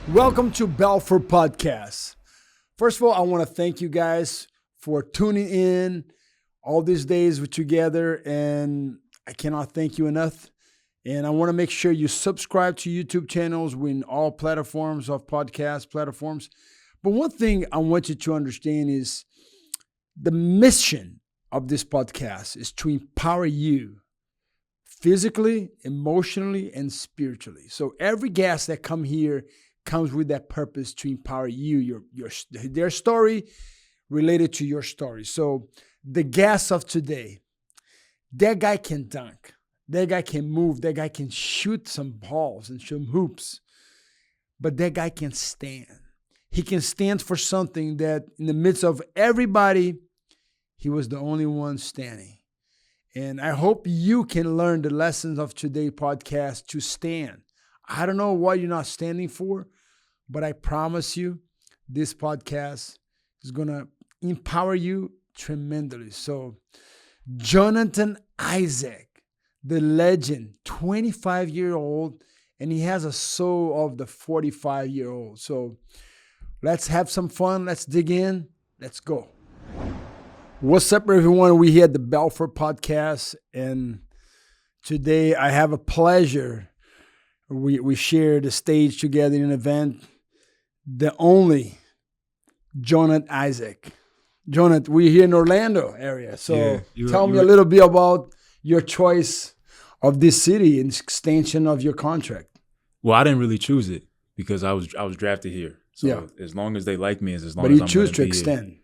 Welcome to Balfour Podcast. First of all, I want to thank you guys for tuning in all these days we're together, and I cannot thank you enough. And I want to make sure you subscribe to YouTube channels in all platforms of podcast platforms. But one thing I want you to understand is the mission of this podcast is to empower you physically, emotionally, and spiritually. So every guest that come here comes with that purpose to empower you, their story related to your story. So the guest of today, that guy can dunk, that guy can move, that guy can shoot some balls and some hoops, but that guy can stand. He can stand for something that in the midst of everybody, he was the only one standing. And I hope you can learn the lessons of today's podcast to stand. I don't know what you're not standing for, but I promise you this podcast is going to empower you tremendously. So Jonathan Isaac, the legend, 25-year-old, and he has a soul of the 45-year-old. So let's have some fun. Let's dig in. Let's go. What's up, everyone? We're here at the Balfour Podcast, and today I have a pleasure. We share the stage together in an event. The only Jonathan Isaac. Jonathan, we're here in Orlando area. So tell me a little bit about your choice of this city and extension of your contract. Well, I didn't really choose it because I was drafted here. So as long as they like me, as long but as you I'm choose to be extend. Here.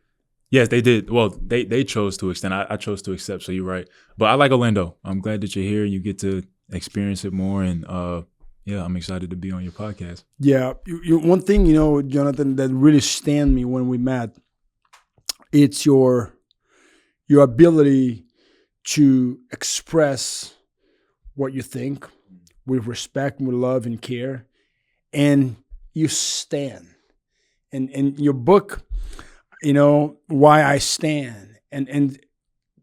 Yes, they did. Well, they chose to extend. I chose to accept. So you're right. But I like Orlando. I'm glad that you're here. You get to experience it more, and I'm excited to be on your podcast. Yeah, one thing, Jonathan, that really stand me when we met, it's your ability to express what you think with respect, with love and care, and you stand. And your book, Why I Stand, and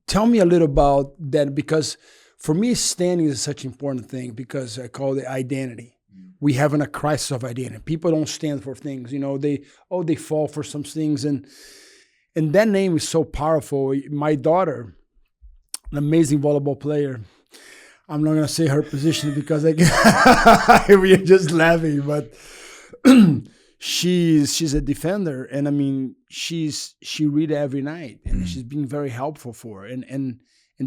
tell me a little about that, because for me, standing is such an important thing because I call it identity. We having a crisis of identity. People don't stand for things, they fall for some things, and that name is so powerful. My daughter, an amazing volleyball player. I'm not gonna say her position because we're just laughing, but she's a defender, and I mean she read every night, and she's been very helpful for her, and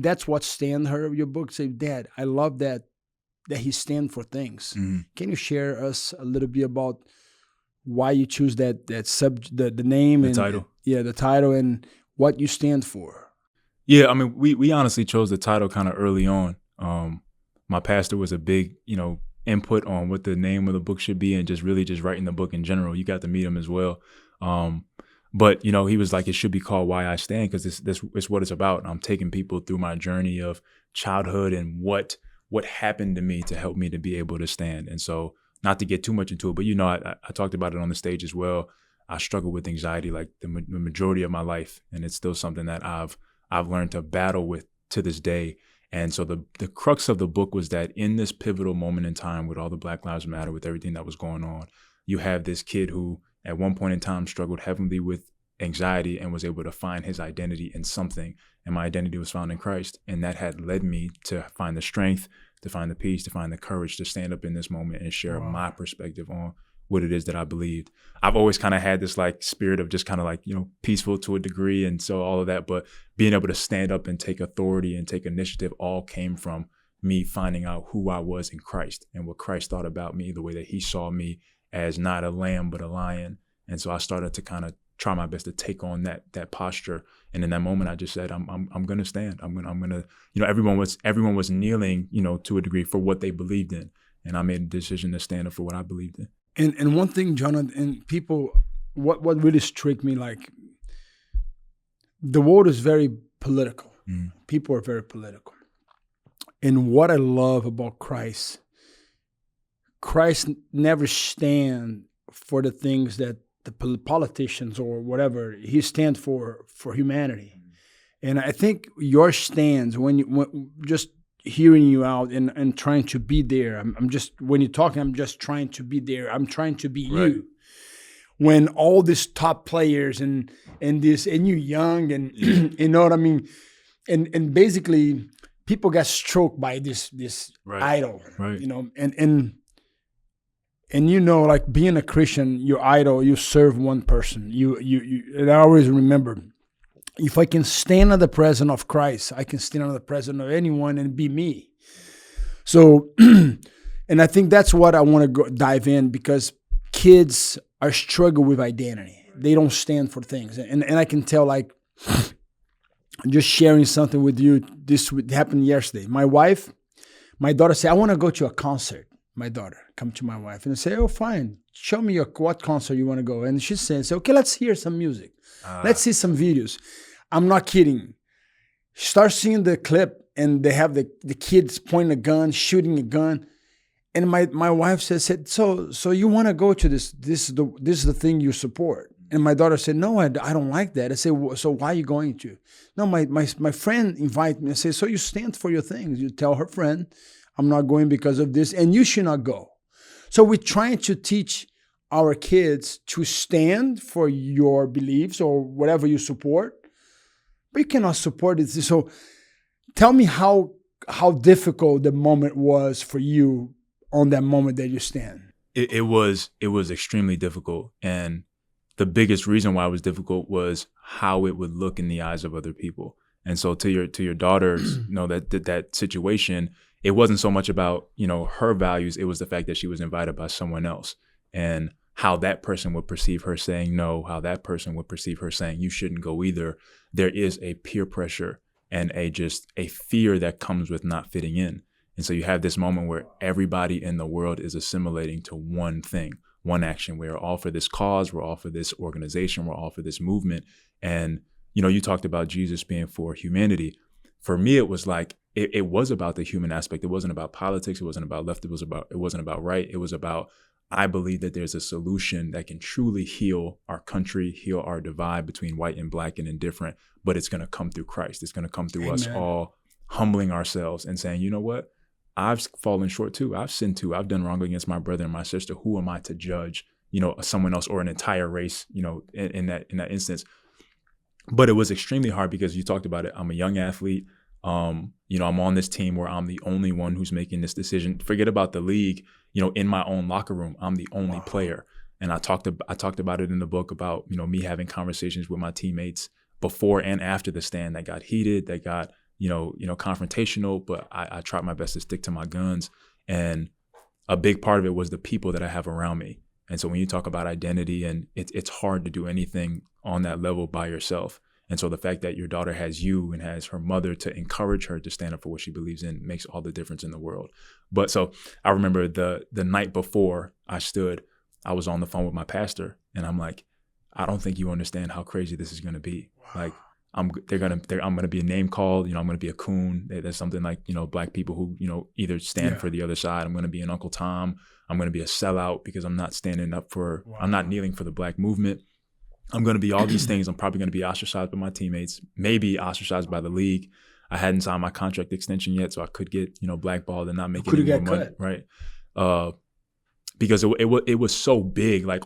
that's what stand her. Your book say, Dad, I love that he stand for things. Can you share us a little bit about why you choose that the name, the and title? The title, and what you stand for? Yeah, I mean, we honestly chose the title kind of early on. My pastor was a big, input on what the name of the book should be, and just writing the book in general. You got to meet him as well. But he was like, it should be called Why I Stand, because this is what it's about. I'm taking people through my journey of childhood and what happened to me to help me to be able to stand. And so, not to get too much into it, but I talked about it on the stage as well. I struggle with anxiety like the majority of my life, and it's still something that I've learned to battle with to this day. And so the crux of the book was that in this pivotal moment in time with all the Black Lives Matter, with everything that was going on, you have this kid who at one point in time struggled heavily with anxiety and was able to find his identity in something. And my identity was found in Christ. And that had led me to find the strength, to find the peace, to find the courage to stand up in this moment and share my perspective on what it is that I believed. I've always kind of had this like spirit of just kind of like, peaceful to a degree. And so all of that, but being able to stand up and take authority and take initiative all came from me finding out who I was in Christ and what Christ thought about me, the way that he saw me as not a lamb, but a lion. And so I started to kind of try my best to take on that posture. And in that moment, I just said, I'm going to stand. I'm going to, everyone was kneeling, to a degree for what they believed in. And I made a decision to stand up for what I believed in. And one thing, Jonathan, and people, what really struck me, like, the world is very political. People are very political. And what I love about Christ never stand for the things that the politicians or whatever. He stands for humanity. And I think your stands, when just hearing you out and trying to be there. I'm just, when you're talking, I'm just trying to be there. I'm trying to be you. When all these top players and you're young and you know what I mean? And basically people get stroked by this idol, you know, and you know, like being a Christian, your idol, you serve one person. And I always remember, if I can stand in the presence of Christ, I can stand in the presence of anyone and be me. So, and I think that's what I want to dive in, because kids are struggling with identity. They don't stand for things. And I can tell, like, just sharing something with you, this happened yesterday. My daughter said, I want to go to a concert. My daughter come to my wife and say, oh, fine. Show me what concert you want to go. And she says, okay, let's hear some music. Let's see some videos. I'm not kidding. Start seeing the clip and they have the kids pointing a gun, shooting a gun. And my wife said, so you want to go to this is the thing you support. And my daughter said, no, I don't like that. I said, so why are you going to? No, my friend invited me. I said, so you stand for your things. You tell her friend, I'm not going because of this, and you should not go. So we're trying to teach our kids to stand for your beliefs or whatever you support, but you cannot support it. So tell me how difficult the moment was for you on that moment that you stand. It was extremely difficult. And the biggest reason why it was difficult was how it would look in the eyes of other people. And so to your daughter's, you know, that situation, it wasn't so much about, you know, her values. It was the fact that she was invited by someone else, and how that person would perceive her saying no, how that person would perceive her saying you shouldn't go either. There is a peer pressure and a fear that comes with not fitting in. And so you have this moment where everybody in the world is assimilating to one thing, one action. We're all for this cause. We're all for this organization. We're all for this movement. And, you know, you talked about Jesus being for humanity. For me, it was like, it was about the human aspect. It wasn't about politics. It wasn't about left. It wasn't about right. It was about, I believe that there's a solution that can truly heal our country, heal our divide between white and black and indifferent, but it's going to come through Christ. It's going to come through Amen. Us all humbling ourselves and saying, you know what? I've fallen short too. I've sinned too. I've done wrong against my brother and my sister. Who am I to judge, you know, someone else or an entire race, you know, in that instance? But it was extremely hard because you talked about it. I'm a young athlete. You know, I'm on this team where I'm the only one who's making this decision. Forget about the league. You know, in my own locker room, I'm the only player. And I talked about it in the book about, you know, me having conversations with my teammates before and after the stand that got heated, that got, you know, confrontational, but I tried my best to stick to my guns. And a big part of it was the people that I have around me. And so when you talk about identity, and it's hard to do anything on that level by yourself. And so the fact that your daughter has you and has her mother to encourage her to stand up for what she believes in makes all the difference in the world. But so I remember the night before I stood, I was on the phone with my pastor, and I'm like, I don't think you understand how crazy this is going to be. Wow. Like, I'm gonna be a name called, you know, I'm gonna be a coon. There's something like, you know, black people who, you know, either stand for the other side. I'm gonna be an Uncle Tom. I'm gonna be a sellout because I'm not standing up for, I'm not kneeling for the black movement. I'm gonna be all these things. I'm probably gonna be ostracized by my teammates, maybe ostracized by the league. I hadn't signed my contract extension yet, so I could get, you know, blackballed and not make any more money, right? Because it was so big, like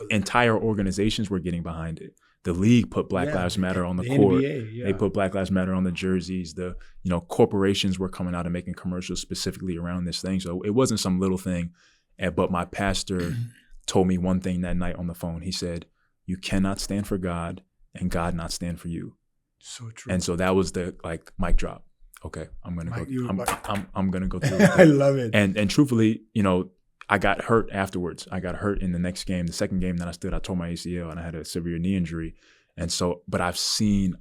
entire organizations were getting behind it. The league put Black Lives Matter on the court. NBA, They put Black Lives Matter on the jerseys. The, you know, corporations were coming out and making commercials specifically around this thing. So it wasn't some little thing. But my pastor told me one thing that night on the phone. He said, you cannot stand for God and God not stand for you. So true. And so that was the, like, mic drop. Okay, I'm gonna go. I'm gonna go through it. I love it. And truthfully, you know, I got hurt afterwards. I got hurt in the next game. The second game that I stood, I tore my ACL and I had a severe knee injury. And so, but I've seen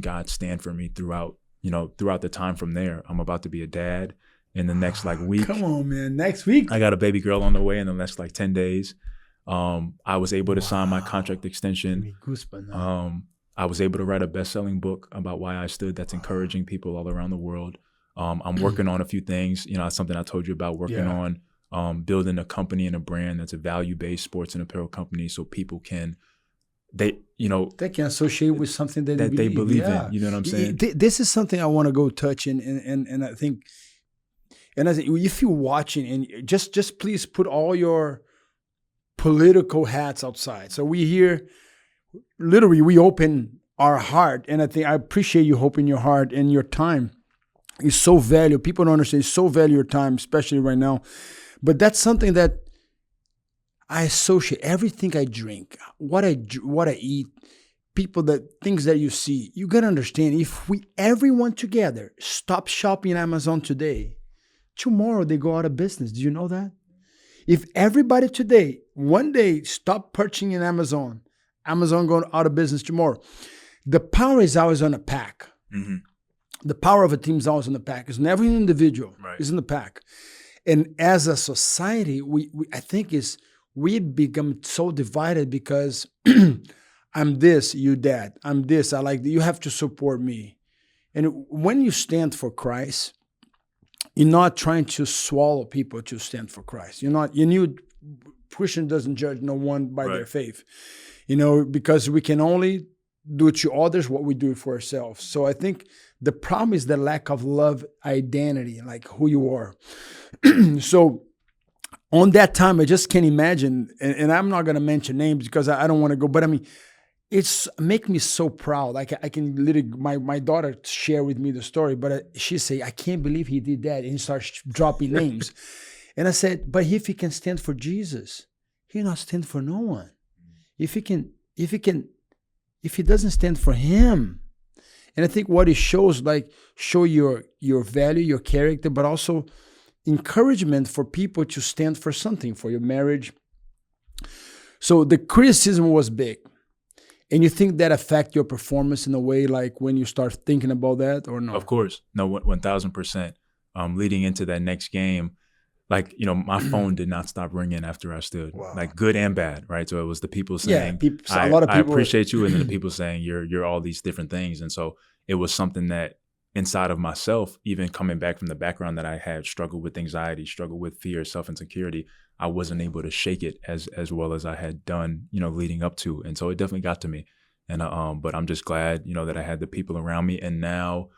God stand for me throughout the time from there. I'm about to be a dad in the next week. Come on, man. Next week. I got a baby girl on the way in the next 10 days. I was able to sign my contract extension. I was able to write a best-selling book about why I stood that's encouraging people all around the world. I'm working on a few things, you know, something I told you about, working on building a company and a brand that's a value-based sports and apparel company so people can they can associate with something that they believe yeah. in. You know what I'm saying? This is something I want to go touch in, and I think, and as if you're watching, and just please put all your political hats outside. So we here, literally, we open our heart, and I appreciate you opening your heart, and your time is so valuable. People don't understand, it's so value your time, especially right now. But that's something that I associate everything I drink, what I eat, things that you see. You gotta understand, if everyone together stop shopping Amazon today, tomorrow they go out of business. Do you know that? If everybody today, one day, stop purchasing in Amazon going out of business tomorrow. The power is always on a pack. Mm-hmm. The power of a team is always in the pack. It's never an individual. Right. It's in the pack. And as a society, I think we become so divided because I'm this, you that. I'm this, I like that. You have to support me. And when you stand for Christ, you're not trying to swallow people to stand for Christ. Christian doesn't judge no one by their faith. Because we can only do to others what we do for ourselves. So I think the problem is the lack of love identity, like who you are. So on that time, I just can't imagine, and I'm not going to mention names because I don't want to go, but I mean, it's make me so proud. Like I can literally, my daughter share with me the story, but she say, I can't believe he did that. And he starts dropping names. And I said, but if he can stand for Jesus, he'll not stand for no one. If he doesn't stand for him. And I think what it shows, show your value, your character, but also encouragement for people to stand for something, for your marriage. So the criticism was big. And you think that affect your performance in a way, like when you start thinking about that, or no? Of course. No, 1,000%. Leading into that next game, my phone did not stop ringing after I stood. Wow. Good and bad, right? So it was the people saying, a lot of people, I appreciate you, and then the people saying you're all these different things. And so it was something that inside of myself, even coming back from the background that I had, struggled with anxiety, struggled with fear, self-insecurity, I wasn't able to shake it as well as I had done, leading up to. And so it definitely got to me. And but I'm just glad, that I had the people around me. And now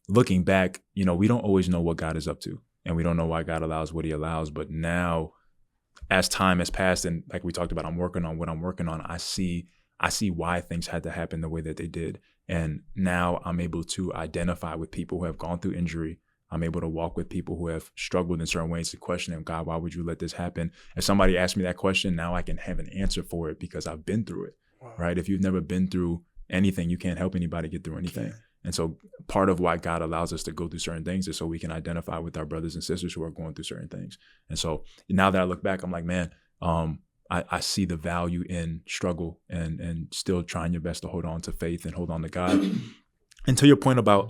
looking back, we don't always know what God is up to. And we don't know why God allows what he allows. But now, as time has passed, and like we talked about, I'm working on what I'm working on, I see why things had to happen the way that they did. And now I'm able to identify with people who have gone through injury. I'm able to walk with people who have struggled in certain ways to question them. God, why would you let this happen? If somebody asks me that question, now I can have an answer for it because I've been through it, right? If you've never been through anything, you can't help anybody get through anything. Okay. And so part of why God allows us to go through certain things is so we can identify with our brothers and sisters who are going through certain things. And so now that I look back, I'm like, man, I see the value in struggle and still trying your best to hold on to faith and hold on to God. And to your point about,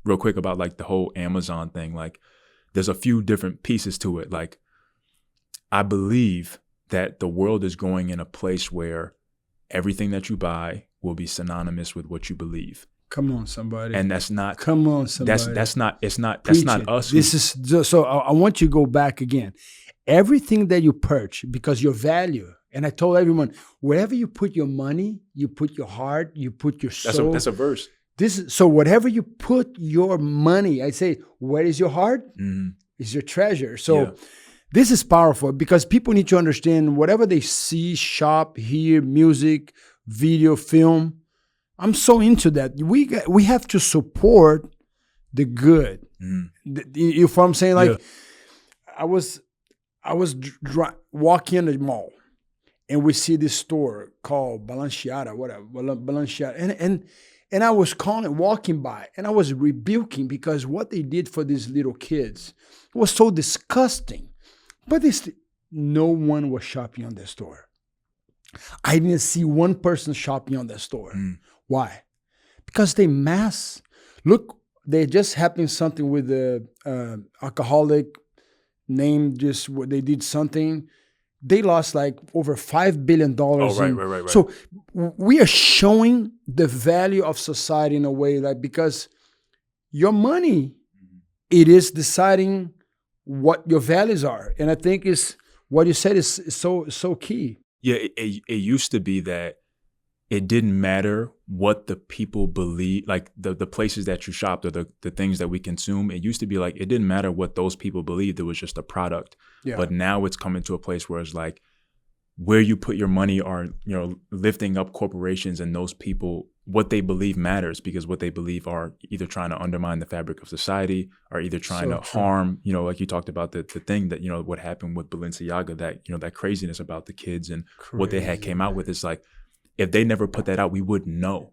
real quick, about the whole Amazon thing, there's a few different pieces to it. I believe that the world is going in a place where everything that you buy will be synonymous with what you believe. Come on, somebody. And that's not. Come on, somebody. That's not us. This is so. I want you to go back again. Everything that you purchase, because your value. And I told everyone, wherever you put your money, you put your heart, you put your soul. That's a verse. So whatever you put your money, I say, where is your heart? Mm-hmm. Is your treasure. So this is powerful because people need to understand whatever they see, shop, hear, music, video, film. I'm so into that. We have to support the good. You know what I'm saying? I was walking in the mall, and we see this store called Balenciaga, whatever, Balenciaga, and I was walking by, and I was rebuking because what they did for these little kids was so disgusting. But no one was shopping on that store. I didn't see one person shopping on that store. Why? Because they mass. Look, they just happened something with the alcoholic name. Just they did something. They lost over $5 billion. Oh, right. So we are showing the value of society in a way because your money, it is deciding what your values are. And I think what you said is so key. Yeah, it used to be that it didn't matter what the people believe, like the places that you shopped or the things that we consume. It used to be like, it didn't matter what those people believed. It was just a product. Yeah. But now it's coming to a place where it's like, where you put your money are, lifting up corporations and those people, what they believe matters, because what they believe are either trying to undermine the fabric of society or either trying to harm, like you talked about the thing that, what happened with Balenciaga, that, that craziness about the kids and what they had came out with. It's like, if they never put that out, we wouldn't know,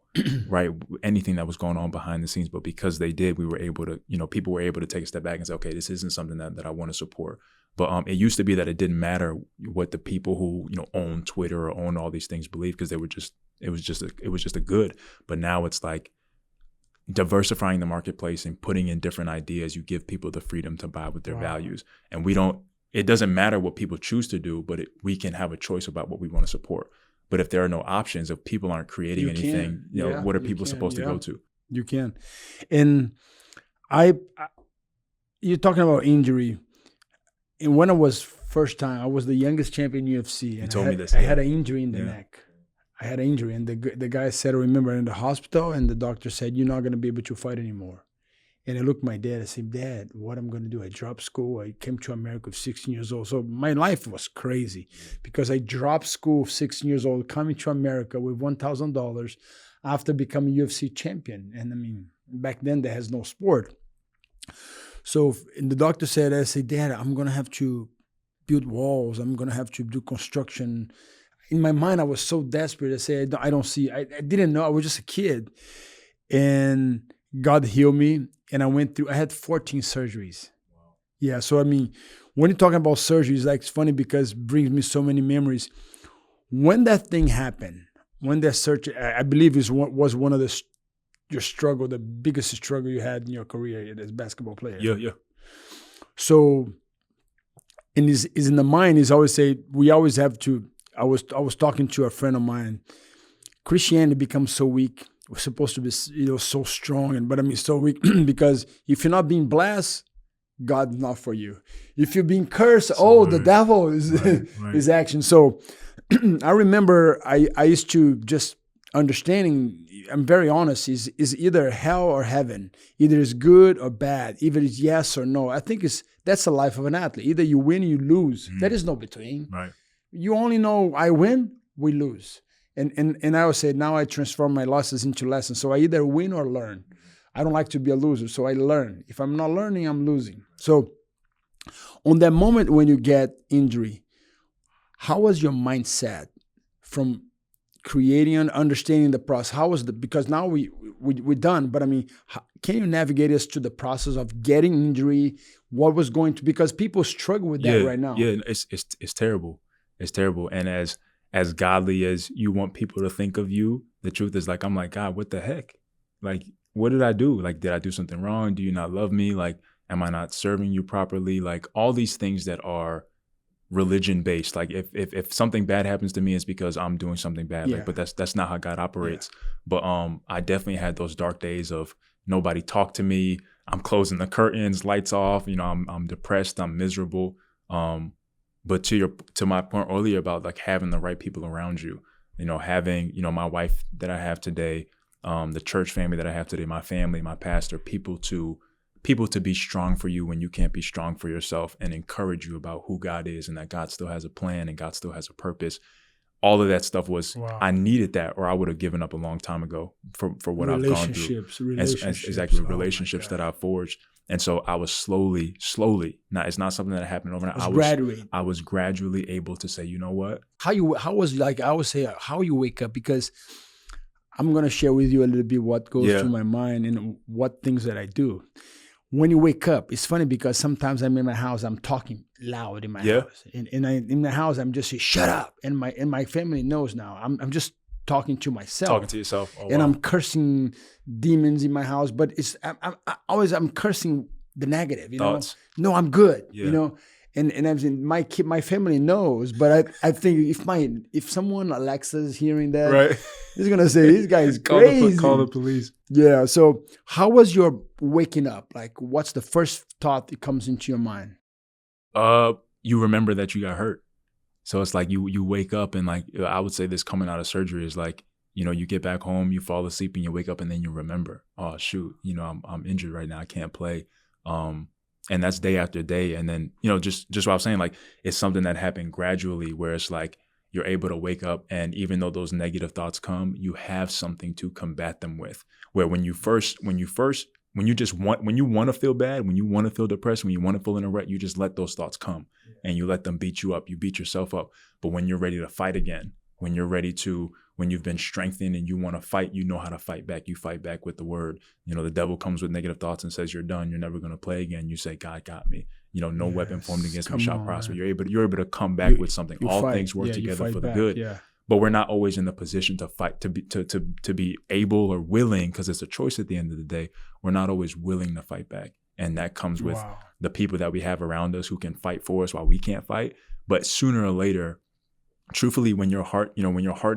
right? Anything that was going on behind the scenes. But because they did, we were able to, people were able to take a step back and say, okay, this isn't something that I want to support. But it used to be that it didn't matter what the people who, own Twitter or own all these things believe, because it was just a good. But now it's like diversifying the marketplace and putting in different ideas. You give people the freedom to buy with their values. And it doesn't matter what people choose to do, but we can have a choice about what we want to support. But if there are no options, if people aren't creating anything, what are people supposed to go to? You can. And you're talking about injury. And when I was first time, I was the youngest champion in UFC. And you told me this. I had an injury in the neck. I had an injury. And the guy said, I remember in the hospital, and the doctor said, you're not going to be able to fight anymore. And I looked at my dad. I said, Dad, what I'm going to do? I dropped school. I came to America at 16 years old. So my life was crazy because I dropped school 16 years old, coming to America with $1,000 after becoming UFC champion. And I mean, back then there has no sport. So and the doctor said, I said, Dad, I'm going to have to build walls. I'm going to have to do construction. In my mind, I was so desperate. I said, I don't see. I didn't know. I was just a kid. And God healed me. And I had 14 surgeries. Wow. Yeah. So, I mean, when you're talking about surgeries, like, it's funny because it brings me so many memories. When that thing happened, when that surgery, I believe was one of your struggle, the biggest struggle you had in your career as a basketball player. Yeah. So, and is in the mind, is always say, we always have to, I was talking to a friend of mine, Christianity becomes so weak. We're supposed to be, so strong, but I mean, so weak because if you're not being blessed, God's not for you. If you're being cursed, the devil is is action. So I remember I used to just understanding. I'm very honest. Is either hell or heaven. Either it's good or bad. Either it's yes or no. I think that's the life of an athlete. Either you win or you lose. There is no between. Right. You only know I win, we lose. And I always say, now I transform my losses into lessons. So I either win or learn. I don't like to be a loser, so I learn. If I'm not learning, I'm losing. So on that moment when you get injury, how was your mindset from creating and understanding the process? How was because now we're done, but I mean, can you navigate us to the process of getting injury? What was going to, because people struggle with that right now. Yeah, it's terrible. It's terrible. And as godly as you want people to think of you, the truth is, like, I'm like, God, what the heck? Like, what did I do? Like, did I do something wrong? Do you not love me? Like, am I not serving you properly? Like, all these things that are religion based. Like, if something bad happens to me, it's because I'm doing something bad. Yeah. Like, but that's not how God operates. Yeah. But I definitely had those dark days of nobody talked to me. I'm closing the curtains, lights off. I'm depressed. I'm miserable. But to my point earlier about like having the right people around you, having, my wife that I have today, the church family that I have today, my family, my pastor, people to be strong for you when you can't be strong for yourself, and encourage you about who God is and that God still has a plan and God still has a purpose. All of that stuff was, wow. I needed that, or I would have given up a long time ago for what I've gone through. Relationships that I've forged. And so I was slowly, it's not something that happened overnight. I was gradually able to say, you know what? How you wake up, because I'm going to share with you a little bit what goes through my mind and what things that I do. When you wake up, it's funny because sometimes I'm in my house, I'm talking loud in my house. And in my house, I'm just saying, shut up. And my family knows now. I'm just talking to myself. Talking to yourself. Oh, and wow. I'm cursing demons in my house, but I'm cursing the negative, Thoughts. No, I'm good, and I'm saying my family knows, but I think if someone, Alexa, is hearing that, right, he's gonna say, this guy is crazy. Call the police. Yeah. So how was your waking up? Like, what's the first thought that comes into your mind? You remember that you got hurt. So it's like you wake up and, like, I would say this coming out of surgery is like you get back home, you fall asleep and you wake up and then you remember, oh shoot, I'm injured right now, I can't play. And that's day after day. And then, just what I was saying, like, it's something that happened gradually where it's like you're able to wake up, and even though those negative thoughts come, you have something to combat them with. Where when you want to feel bad, when you want to feel depressed, when you want to feel in a rut, you just let those thoughts come and you let them beat you up. You beat yourself up. But when you're ready to fight again, when you've been strengthened and you want to fight, you know how to fight back. You fight back with the word. The devil comes with negative thoughts and says, you're done. You're never going to play again. You say, God got me. No weapon formed against me shall prosper. You're able to come back with something. All fight. Things work together for the good. Yeah. But we're not always in the position to fight, to be able or willing, because it's a choice at the end of the day. We're not always willing to fight back. And that comes with the people that we have around us who can fight for us while we can't fight. But sooner or later, truthfully, when your heart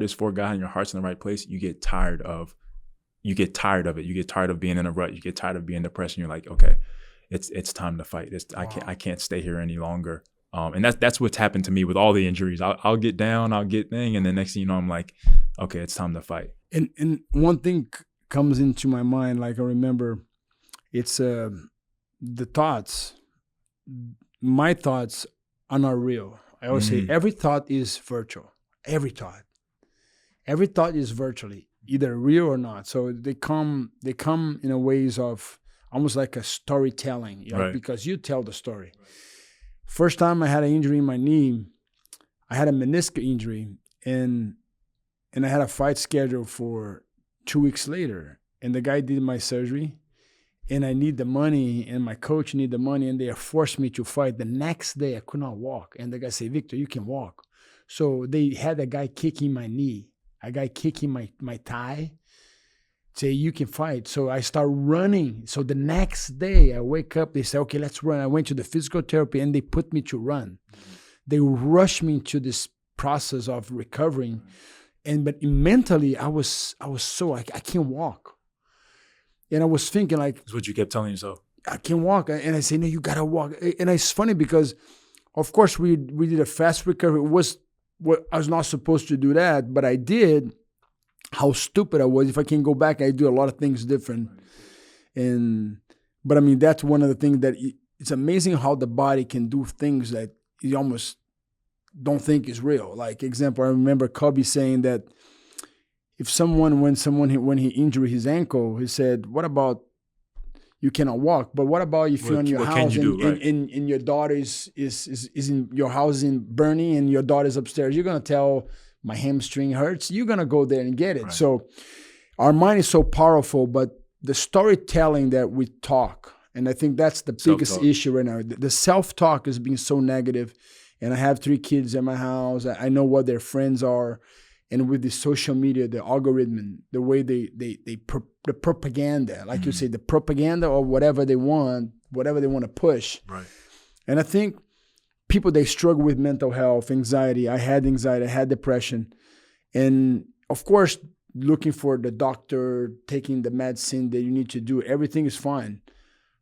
is for God and your heart's in the right place, you get tired of it. You get tired of being in a rut. You get tired of being depressed, and you're like, okay, it's time to fight. I can't stay here any longer. And that's what's happened to me with all the injuries. I'll get down, I'll get thing, and then next thing you know, I'm like, okay, it's time to fight. And one thing comes into my mind, like I remember, it's the thoughts. My thoughts are not real. I always say every thought is virtual. Every thought is virtually either real or not. So they come in a ways of almost like a storytelling, right. Because you tell the story. Right. First time I had an injury in my knee, I had a meniscus injury, and I had a fight scheduled for 2 weeks later. And the guy did my surgery, and I need the money, and my coach need the money, and they forced me to fight. The next day, I could not walk. And the guy said, Victor, you can walk. So they had a guy kicking my knee, a guy kicking my thigh, say, you can fight. So I start running. So the next day, I wake up, they say, okay, let's run. I went to the physical therapy, and they put me to run. They rushed me into this process of recovering. But mentally, I was so, I can't walk. And I was thinking like... That's what you kept telling yourself. I can't walk. And I say, no, you got to walk. And it's funny because, of course, we did a fast recovery. I was not supposed to do that, but I did. How stupid I was. If I can go back, I do a lot of things different. But I mean, that's one of the things that it's amazing how the body can do things that you almost don't think is real. Like, example, I remember Kobe saying that when he injured his ankle, he said, what about you cannot walk, but what about if you're in your house and your daughter is in your house in burning and your daughter's upstairs? You're going to tell my hamstring hurts. You're going to go there and get it. Right. So our mind is so powerful, but the storytelling that we talk, and I think that's the biggest issue right now. The self-talk is being so negative. And I have 3 kids in my house. I know what their friends are. And with the social media, the algorithm, the way the propaganda, like you say, the propaganda or whatever they want to push. Right. And I think people, they struggle with mental health, anxiety. I had depression. And of course, looking for the doctor, taking the medicine that you need to do, everything is fine.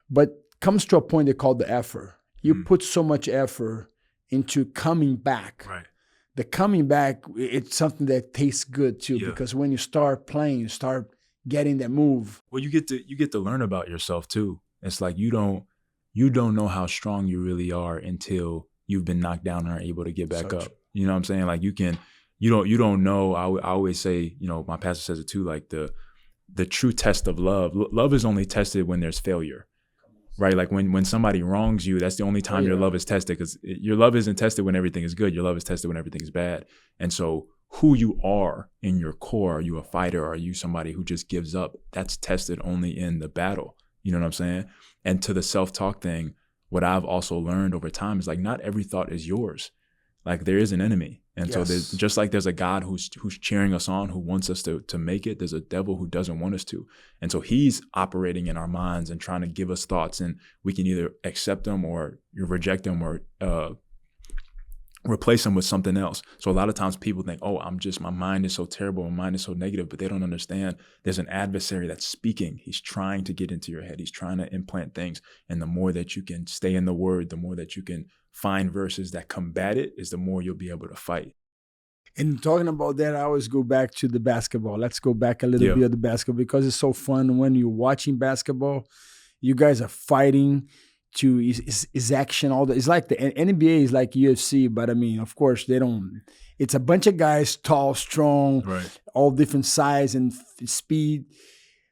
But comes to a point they call the effort. You put so much effort into coming back. Right. The coming back, it's something that tastes good too, because when you start playing, you start getting that move. Well, you get to learn about yourself too. It's like you don't know how strong you really are until you've been knocked down and are able to get back up. You know what I'm saying? Like you don't know. I always say, my pastor says it too, like the true test of love. Love is only tested when there's failure. Right? Like when somebody wrongs you, that's the only time your love is tested, because your love isn't tested when everything is good. Your love is tested when everything is bad. And so who you are in your core, are you a fighter? Or are you somebody who just gives up? That's tested only in the battle. You know what I'm saying? And to the self-talk thing, what I've also learned over time is like, not every thought is yours. Like there is an enemy. And so just like there's a God who's cheering us on, who wants us to make it, there's a devil who doesn't want us to. And so he's operating in our minds and trying to give us thoughts, and we can either accept them or reject them or replace them with something else. So a lot of times people think, oh, my mind is so terrible, my mind is so negative, but they don't understand there's an adversary that's speaking. He's trying to get into your head. He's trying to implant things. And the more that you can stay in the word, the more that you can find verses that combat it, is the more you'll be able to fight. And talking about that, I always go back to the basketball. Let's go back a little bit of the basketball because it's so fun when you're watching basketball. You guys are fighting to is action. It's like the NBA is like UFC, but I mean, of course, they don't. It's a bunch of guys, tall, strong, all different size and speed.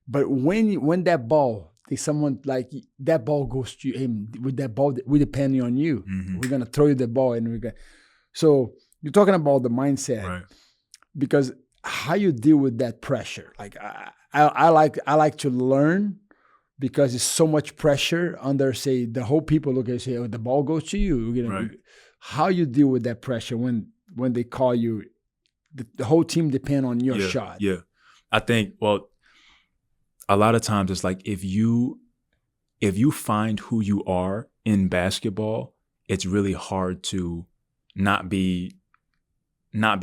But when that ball, someone like that ball goes to him with that ball, we depending on you. Mm-hmm. We're gonna throw you the ball, and so you're talking about the mindset, because how you deal with that pressure. Like I like to learn because it's so much pressure under. Say the whole people look at say, oh, the ball goes to you. How you deal with that pressure when they call you, the whole team depend on your shot. Yeah, I think a lot of times it's like if you find who you are in basketball, it's really hard to not be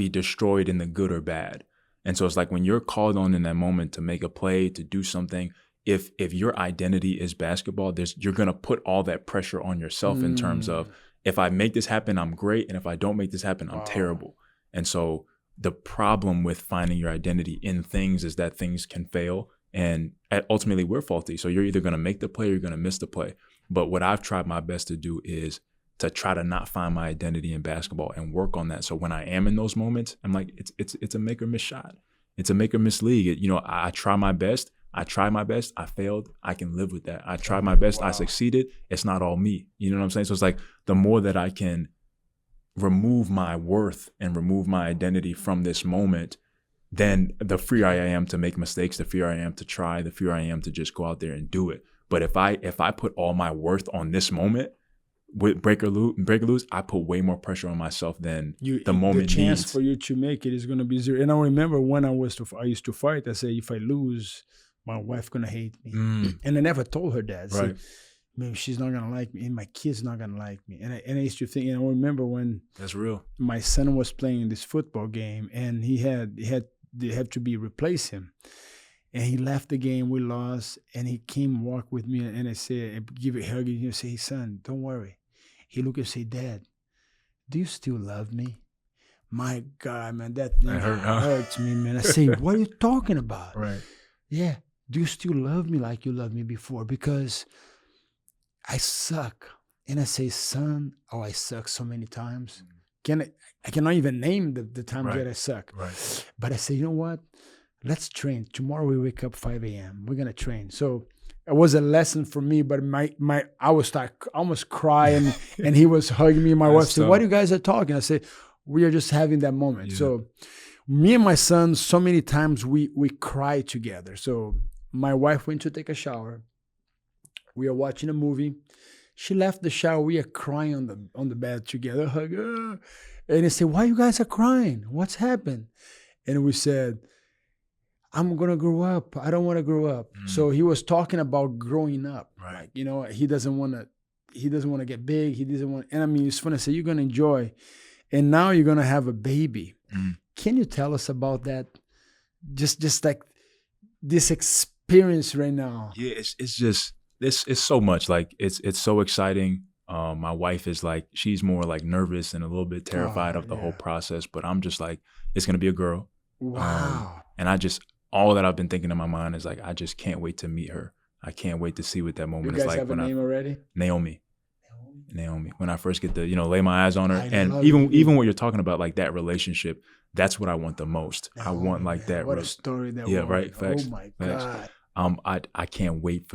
destroyed in the good or bad. And so it's like when you're called on in that moment to make a play, to do something, if your identity is basketball, you're gonna put all that pressure on yourself in terms of, if I make this happen, I'm great, and if I don't make this happen, I'm terrible. And so the problem with finding your identity in things is that things can fail. And ultimately, we're faulty. So you're either going to make the play or you're going to miss the play. But what I've tried my best to do is to try to not find my identity in basketball and work on that. So when I am in those moments, I'm like, it's a make or miss shot. It's a make or miss league. I try my best. I failed. I can live with that. I tried my best. I succeeded. It's not all me. You know what I'm saying? So it's like the more that I can remove my worth and remove my identity from this moment, then the freer I am to make mistakes, the freer I am to try, the freer I am to just go out there and do it. But if I put all my worth on this moment, with break or lose, I put way more pressure on myself than the moment the chance needs. For you to make it is going to be zero. And I remember when I used to fight, I say, if I lose, my wife going to hate me. And I never told her that. Right. Maybe she's not going to like me and my kid's not going to like me. And I used to think, I remember when that's real. My son was playing this football game and they had to replace him. And he left the game, we lost, and he came walk with me and I said, give a hug, and he say, hey, son, don't worry. He looked and say, Dad, do you still love me? My God, man, that hurts me, man. I say, what are you talking about? Right. Yeah. Do you still love me like you loved me before? Because I suck. And I say, son, I suck so many times. I cannot even name the times that I suck. Right. But I say, you know what? Let's train. Tomorrow we wake up 5 a.m. We're gonna train. So it was a lesson for me. But I was almost crying, and he was hugging me. My wife said, "What you guys are talking?" I said, "We are just having that moment." Yeah. So me and my son, so many times we cry together. So my wife went to take a shower. We are watching a movie. She left the shower. We are crying on the bed together. Hug. And they said, "Why you guys are crying? What's happened?" And we said, I'm going to grow up. I don't want to grow up. So he was talking about growing up. Right. Like, he doesn't want to get big. He doesn't want, and I mean, it's funny to say, you're going to enjoy. And now you're going to have a baby. Can you tell us about that? Just like this experience right now. Yeah, it's so much. Like, it's so exciting. My wife is like, she's more like nervous and a little bit terrified of the whole process, but I'm just like, it's going to be a girl. Wow. And all that I've been thinking in my mind is like, I just can't wait to meet her. I can't wait to see what that moment is like. You guys have a name already? Naomi. When I first get to, lay my eyes on her. And even what you're talking about, like that relationship, that's what I want the most. I want like that. What a story that was. Yeah, right. Facts. Oh my God. I can't wait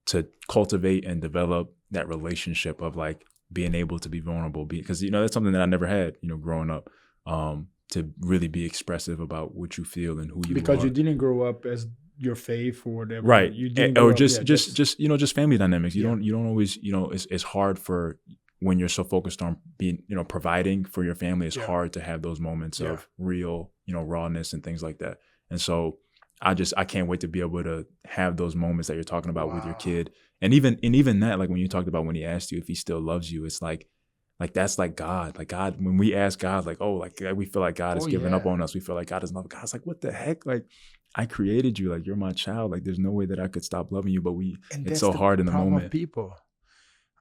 to cultivate and develop that relationship of like being able to be vulnerable, because, that's something that I never had, growing up. To really be expressive about what you feel and who you are. Because you didn't grow up as your faith or whatever. Right. You didn't or just family dynamics. You don't always, it's hard for when you're so focused on being, providing for your family. It's hard to have those moments of real, rawness and things like that. And so I can't wait to be able to have those moments that you're talking about with your kid. And even that, like when you talked about when he asked you if he still loves you, it's like that's like God. Like God, when we ask God, like, oh, like we feel like God is giving up on us. We feel like God doesn't love. God's like, what the heck? Like, I created you. Like, you're my child. Like, there's no way that I could stop loving you. But it's so hard in the moment. People,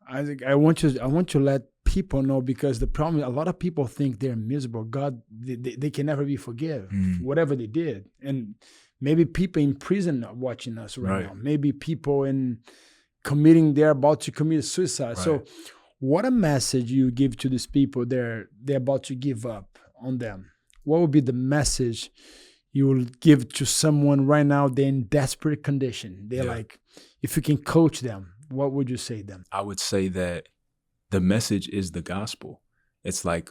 I want to let people know, because the problem, a lot of people think they're miserable. God, they can never be forgiven whatever they did. And maybe people in prison are watching us right now. Maybe people they're about to commit suicide. Right. So what a message you give to these people. They're about to give up on them. What would be the message you will give to someone right now? They're in desperate condition. They're like, if you can coach them, what would you say to them? I would say that the message is the gospel. It's like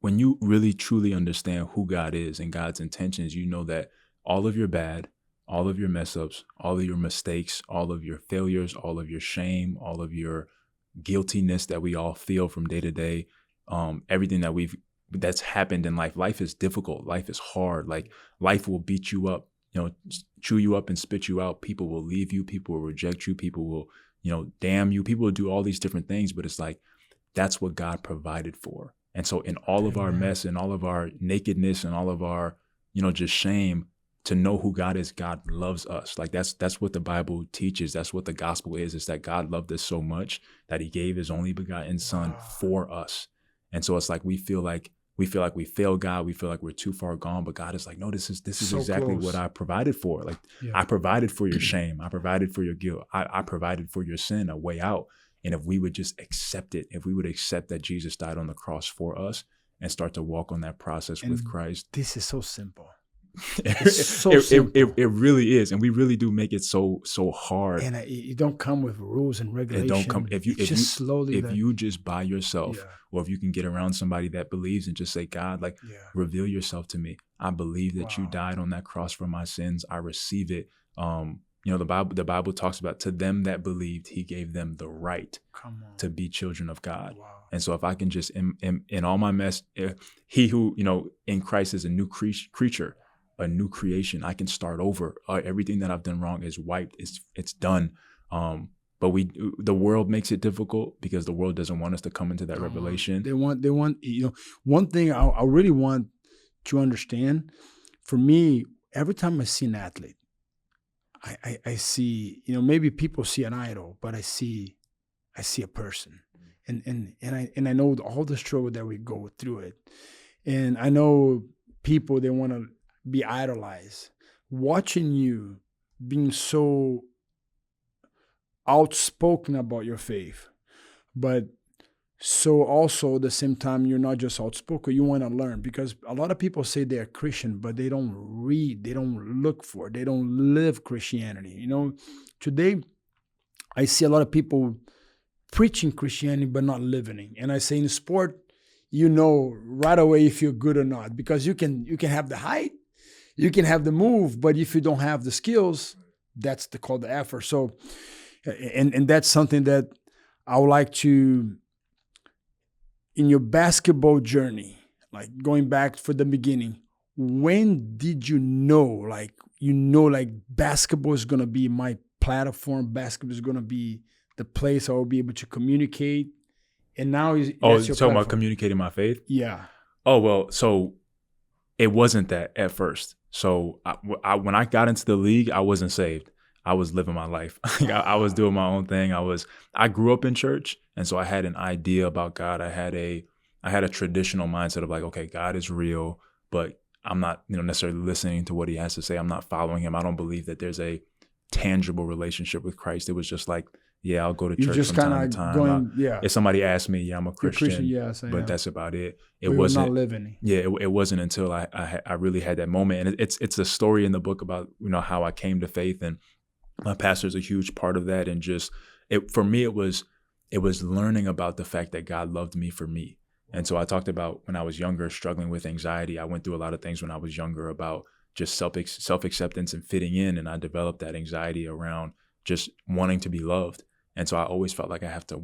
when you really truly understand who God is and God's intentions, you know that all of your bad, all of your mess ups, all of your mistakes, all of your failures, all of your shame, all of your guiltiness that we all feel from day to day, everything that's happened in life. Life is difficult. Life is hard. Like life will beat you up, chew you up and spit you out. People will leave you. People will reject you. People will, damn you. People will do all these different things, but it's like, that's what God provided for. And so in all of our mess and all of our nakedness and all of our, just shame, to know who God is, God loves us. Like that's what the Bible teaches. That's what the gospel is that God loved us so much that he gave his only begotten son for us. And so it's like, we feel like we failed God. We feel like we're too far gone, but God is like, no, this is so exactly close. What I provided for. Like I provided for your shame. I provided for your guilt. I provided for your sin, a way out. And if we would just accept it, if we would accept that Jesus died on the cross for us and start to walk on that process with Christ. This is so simple. It really is, and we really do make it so hard. And it don't come with rules and regulations. It don't come if you just by yourself, or if you can get around somebody that believes and just say, God, like reveal yourself to me. I believe that you died on that cross for my sins. I receive it. The Bible talks about, to them that believed, he gave them the right to be children of God. Wow. And so if I can just in all my mess, he who in Christ is a new creature. A new creation. I can start over. Everything that I've done wrong is wiped. It's done. But the world makes it difficult because the world doesn't want us to come into that revelation. They want. One thing I really want to understand. For me, every time I see an athlete, I see. Maybe people see an idol, but I see a person, and I know all the struggle that we go through it, and I know people, they want to be idolized. Watching you being so outspoken about your faith, but so also at the same time, you're not just outspoken, you want to learn, because a lot of people say they're Christian, but they don't read, they don't look for it, they don't live Christianity. Today I see a lot of people preaching Christianity, but not living it. And I say in sport, right away if you're good or not, because you can have the height, you can have the move, but if you don't have the skills, that's called the effort. So, and that's something that I would like to, in your basketball journey, like going back for the beginning, when did you know, basketball is going to be my platform, basketball is going to be the place I will be able to communicate? And now you're talking about communicating my faith? Yeah. Oh, well, so it wasn't that at first. So when I got into the league, I wasn't saved. I was living my life. I was doing my own thing. I grew up in church, and so I had an idea about God. I had a traditional mindset of like, okay, God is real, but I'm not necessarily listening to what he has to say. I'm not following him. I don't believe that there's a tangible relationship with Christ. It was just like, yeah, I'll go to church from time to time. If somebody asks me, I'm a Christian, but that's about it. It wasn't not living. Yeah, it wasn't until I really had that moment. And it's a story in the book about how I came to faith, and my pastor's a huge part of that. And just for me, it was learning about the fact that God loved me for me. And so I talked about when I was younger, struggling with anxiety. I went through a lot of things when I was younger about just self-acceptance and fitting in, and I developed that anxiety around just wanting to be loved. And so I always felt like I had to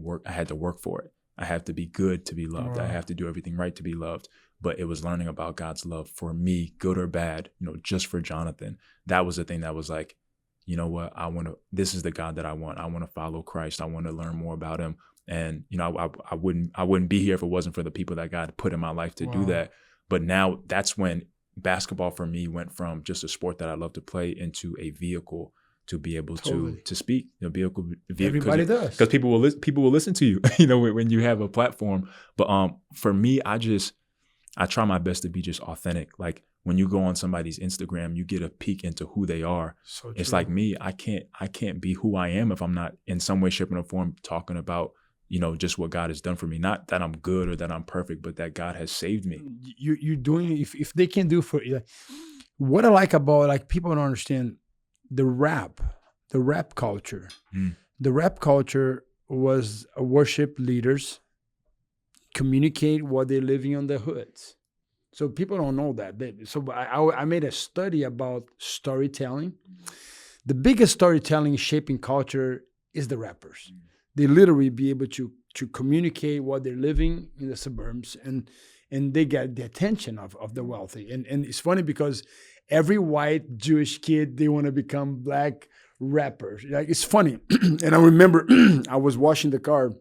work for it. I have to be good to be loved. I have to do everything right to be loved. But it was learning about God's love for me, good or bad, just for Jonathan. That was the thing that was like, you know what, this is the God that I want. I want to follow Christ. I want to learn more about him. And, I wouldn't be here if it wasn't for the people that God put in my life to do that. But now that's when basketball for me went from just a sport that I love to play into a vehicle to be able Totally. to speak. Be able Everybody does. because people will listen to you. You know, when you have a platform. But for me, I try my best to be just authentic. Like when you go on somebody's Instagram, you get a peek into who they are. So it's true. like me. I can't be who I am if I'm not in some way, shape, or form talking about, you know, just what God has done for me. Not that I'm good or that I'm perfect, but that God has saved me. You're doing, if they can do for you. What I like about, like, people don't understand the rap culture. The rap culture was worship leaders communicate what they're living on the hoods. So people don't know that. So I made a study about storytelling. The biggest storytelling shaping culture is the rappers. They literally be able to communicate what they're living in the suburbs, and they get the attention of the wealthy. And it's funny because every white Jewish kid, they want to become black rappers. Like, it's funny. And I remember I was washing the car,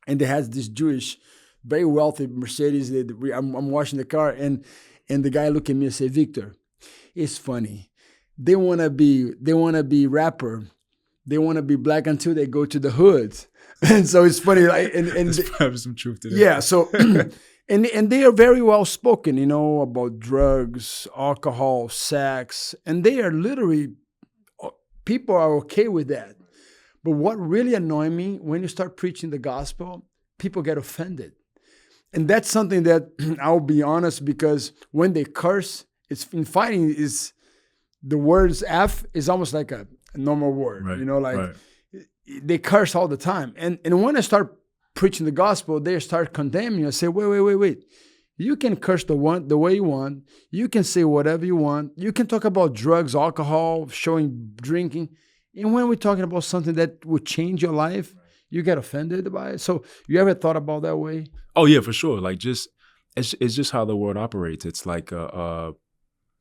and they had this Jewish, very wealthy Mercedes. I'm washing the car, and the guy looked at me and said, "Victor, it's funny. They want to be rapper. They want to be black until they go to the hoods." And so it's funny. Like, and There's probably some truth to that. yeah. So and they are very well spoken, you know, about drugs, alcohol, sex, and they are literally, people are okay with that. But what really annoys me, when you start preaching the gospel, people get offended. And that's something that I'll be honest, because when they curse, it's in fighting, is the words F is almost like a normal word, Right, you know, like right. they curse all the time. And when I start preaching the gospel, they start condemning you. I say, wait. You can curse the way you want. You can say whatever you want. You can talk about drugs, alcohol, drinking. And when we're talking about something that would change your life, you get offended by it. So you ever thought about that way? Oh yeah, for sure. Like, it's just how the world operates. It's like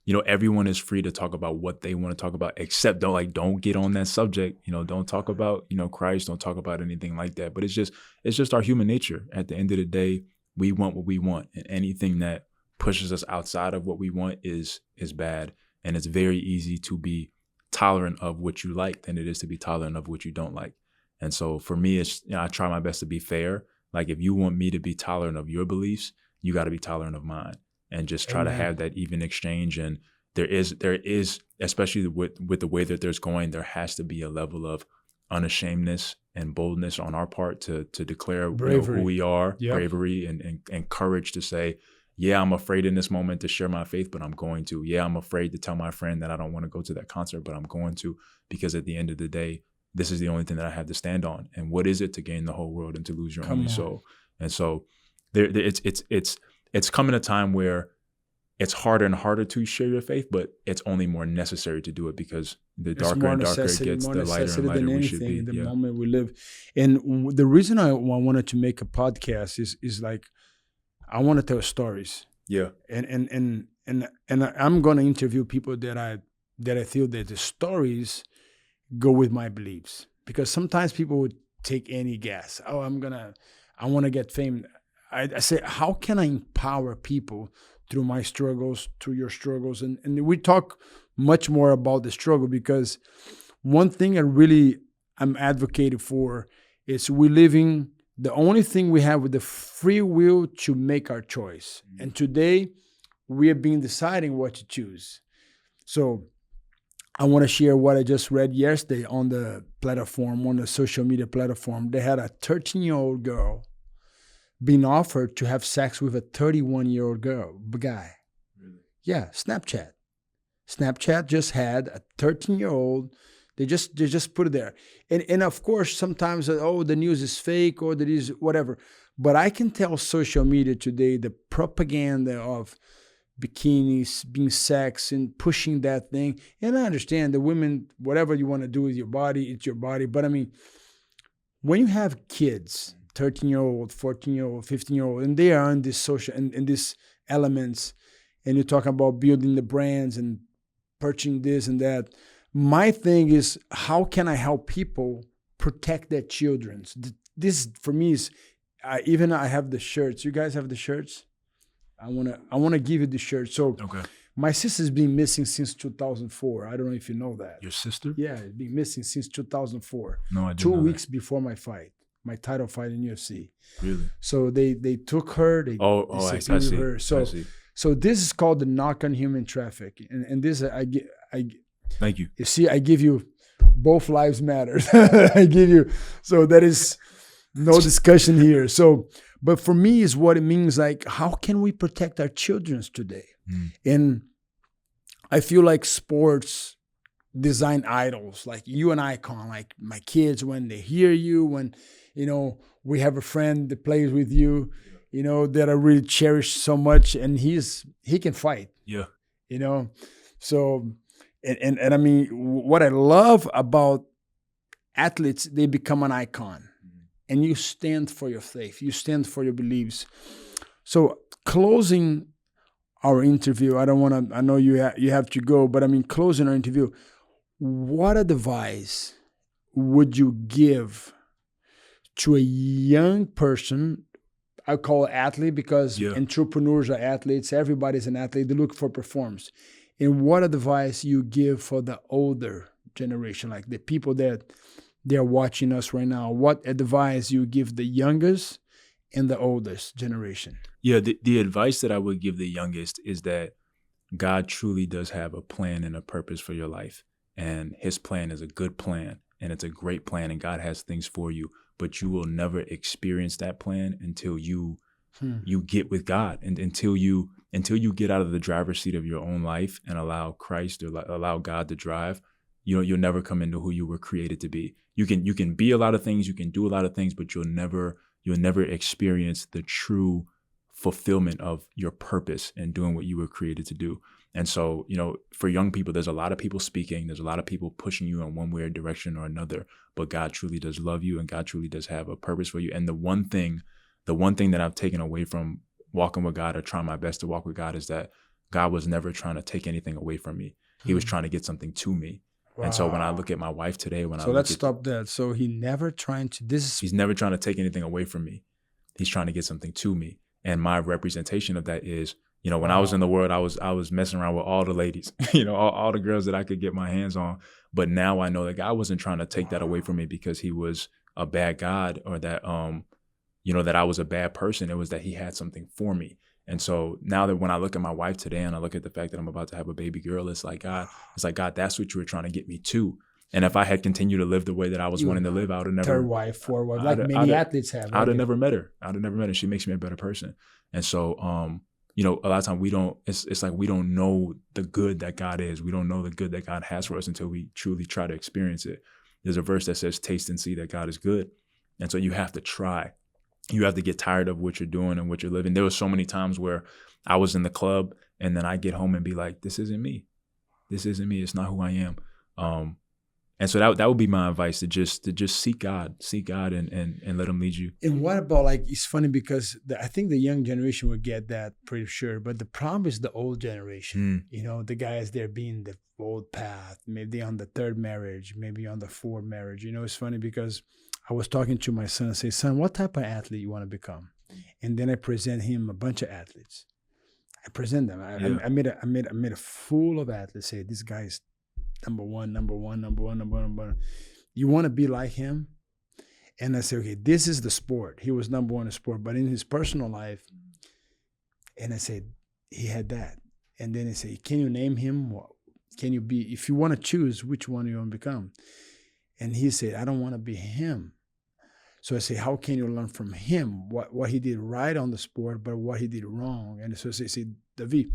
you know, everyone is free to talk about what they want to talk about, except don't get on that subject. You know, don't talk about, you know, Christ. Don't talk about anything like that. But it's just our human nature. At the end of the day, we want what we want, and anything that pushes us outside of what we want is bad. And it's very easy to be tolerant of what you like than it is to be tolerant of what you don't like. And so for me, it's, you know, I try my best to be fair. Like, if you want me to be tolerant of your beliefs, you got to be tolerant of mine, and just try to have that even exchange. And there is, especially with the way that there's going, there has to be a level of unashamedness and boldness on our part to declare, you know, who we are, bravery and courage to say, yeah, I'm afraid in this moment to share my faith, but I'm going to. Yeah, I'm afraid to tell my friend that I don't want to go to that concert, but I'm going to, because at the end of the day, this is the only thing that I have to stand on. And what is it to gain the whole world and to lose your only soul? And so it's coming a time where it's harder and harder to share your faith, but it's only more necessary to do it, because the darker and darker it gets, the lighter and lighter we should be. In the moment we live. And the reason I wanted to make a podcast is like, I want to tell stories. Yeah. And I'm going to interview people that I feel that the stories go with my beliefs, because sometimes people would take any guess. Oh, I want to get fame. I say, how can I empower people through my struggles, through your struggles? And we talk much more about the struggle, because one thing I'm advocating for is the only thing we have with the free will to make our choice. Mm-hmm. And today we have been deciding what to choose. So I want to share what I just read yesterday on the platform, on the social media platform. They had a 13-year-old girl being offered to have sex with a 31-year-old guy. Really? Yeah, Snapchat. Snapchat just had a 13-year-old. They just put it there. And of course, sometimes, the news is fake, or that is whatever. But I can tell social media today, the propaganda of bikinis, being sex, and pushing that thing. And I understand the women, whatever you want to do with your body, it's your body. But I mean, when you have kids, 13-year-old, 14-year-old, 15-year-old, and they are in this social, in these elements, and you're talking about building the brands and purchasing this and that. My thing is, how can I help people protect their children? This for me is, I have the shirts. You guys have the shirts? I wanna give you the shirt. So My sister's been missing since 2004. I don't know if you know that. Your sister? Yeah, it's been missing since 2004. No, I didn't 2 know weeks before my fight, my title fight in UFC. that. Really? So they took her. They I see. her. I see. So this is called the knock on human traffic, and this I Thank you. you see, I give you both lives matter. I give you, so that is no discussion here. So, but for me is what it means. Like, how can we protect our children today? And I feel like sports design idols, like you an icon, like my kids, when they hear you, when, we have a friend that plays with you, that I really cherish so much, and he can fight. Yeah. So, and I mean, what I love about athletes, they become an icon, and you stand for your faith, you stand for your beliefs. So closing our interview, I know you have to go, but I mean, closing our interview, what advice would you give to a young person? I call it athlete because entrepreneurs are athletes. Everybody's an athlete. They look for performance. And what advice you give for the older generation, like the people that they're watching us right now? What advice you give the youngest and the oldest generation? Yeah, the advice that I would give the youngest is that God truly does have a plan and a purpose for your life. And his plan is a good plan, and it's a great plan, and God has things for you, but you will never experience that plan until you get with God, and until you get out of the driver's seat of your own life and allow Christ or allow God to drive. You'll never come into who you were created to be. You can be a lot of things, you can do a lot of things, but you'll never experience the true fulfillment of your purpose and doing what you were created to do. And so, for young people, there's a lot of people speaking, there's a lot of people pushing you in one way or direction or another, but God truly does love you, and God truly does have a purpose for you. And the one thing that I've taken away from walking with God or trying my best to walk with God is that God was never trying to take anything away from me. He was trying to get something to me. Wow. And so when I look at my wife today, let's stop that. So he's never trying to take anything away from me. He's trying to get something to me. And my representation of that is, when I was in the world, I was messing around with all the ladies, all the girls that I could get my hands on. But now I know that God wasn't trying to take that away from me because he was a bad God, or that, that I was a bad person. It was that he had something for me. And so now that when I look at my wife today and I look at the fact that I'm about to have a baby girl, it's like, God, that's what you were trying to get me to. And if I had continued to live the way that I was wanting to live, I would have never. Third wife, fourth wife, like many athletes have. I would have never met her. She makes me a better person. And so, a lot of times we don't, it's like we don't know the good that God is. We don't know the good that God has for us until we truly try to experience it. There's a verse that says, taste and see that God is good. And so you have to try. You have to get tired of what you're doing and what you're living. There were so many times where I was in the club and then I get home and be like, this isn't me. This isn't me. It's not who I am. And so that would be my advice, to just seek God and let him lead you. And what about, it's funny because I think the young generation will get that pretty sure, but the problem is the old generation. The guys, they're being the old path, maybe on the third marriage, maybe on the fourth marriage. It's funny because I was talking to my son and say, son, what type of athlete you want to become? And then I present him a bunch of athletes. I present them. I made a fool of athletes. Say, this guy is number one. You want to be like him? And I say, okay, this is the sport. He was number one in sport, but in his personal life, and I said, he had that. And then I say, can you name him? Can you be, if you want to choose, which one you want to become? And he said, I don't want to be him. So I say, how can you learn from him what he did right on the sport, but what he did wrong? And so I say, David,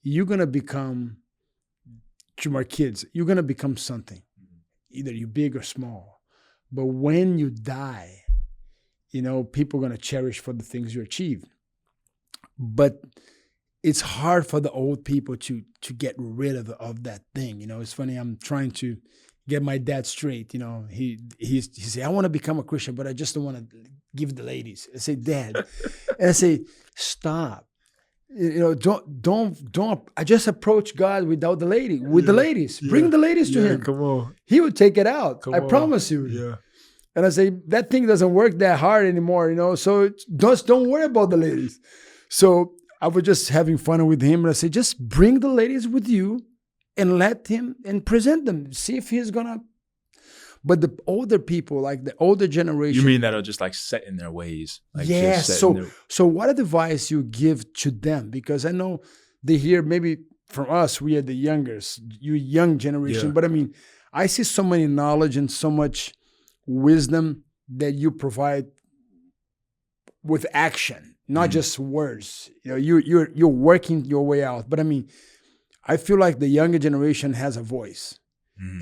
you're going to become, to my kids, you're going to become something. Either you're big or small. But when you die, people are going to cherish for the things you achieved. But it's hard for the old people to get rid of that thing. It's funny, I'm trying to get my dad straight. He say, I want to become a Christian, but I just don't want to give the ladies. I say, Dad. And I say, stop. Don't. I just approach God without the lady, with the ladies. Bring the ladies to him. Come on. He would take it out. I promise you. Yeah. And I say, that thing doesn't work that hard anymore, So just don't worry about the ladies. So I was just having fun with him, and I said, just bring the ladies with you and let him and present them. See if he's gonna. But the older people, like the older generation. You mean that are just like set in their ways? Like yeah. just So what advice you give to them? Because I know they hear maybe from us, we are the youngest, you young generation. Yeah. But I mean, I see so many knowledge and so much wisdom that you provide with action, not just words. You know, you're working your way out. But I mean, I feel like the younger generation has a voice,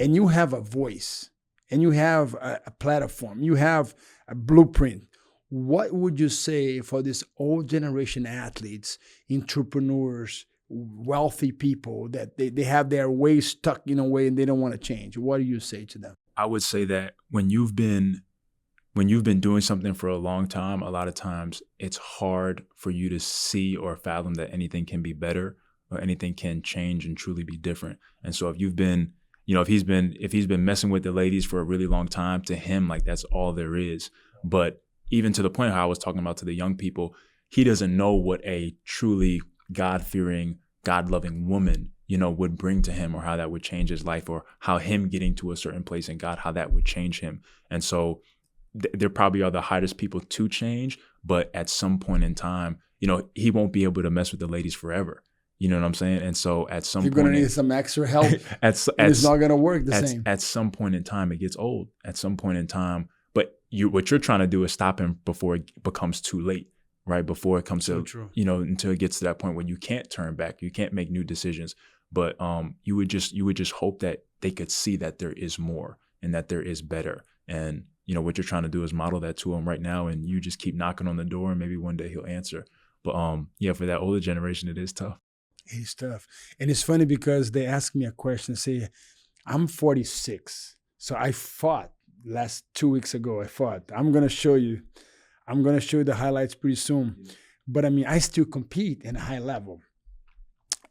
and you have a voice, and you have a platform, you have a blueprint. What would you say for this old generation athletes, entrepreneurs, wealthy people that they have their ways stuck in a way and they don't want to change? What do you say to them? I would say that when you've been doing something for a long time, a lot of times it's hard for you to see or fathom that anything can be better or anything can change and truly be different. And so if you've been, if he's been messing with the ladies for a really long time, to him, like that's all there is. But even to the point how I was talking about to the young people, he doesn't know what a truly God-fearing, God-loving woman, would bring to him, or how that would change his life, or how him getting to a certain place in God, how that would change him. And so there probably are the hardest people to change, but at some point in time, he won't be able to mess with the ladies forever. You know what I'm saying? And so at some point, you're going to need some extra help. It's not going to work the same. At some point in time, it gets old. At some point in time, but what you're trying to do is stop him before it becomes too late, right? Before it comes to, until it gets to that point when you can't turn back, you can't make new decisions. But you would just hope that they could see that there is more and that there is better. And what you're trying to do is model that to him right now, and you just keep knocking on the door, and maybe one day he'll answer. But for that older generation, it is tough. It's tough. And it's funny because they ask me a question, say, I'm 46. So I fought 2 weeks ago. I'm going to show you the highlights pretty soon. But I mean, I still compete in a high level.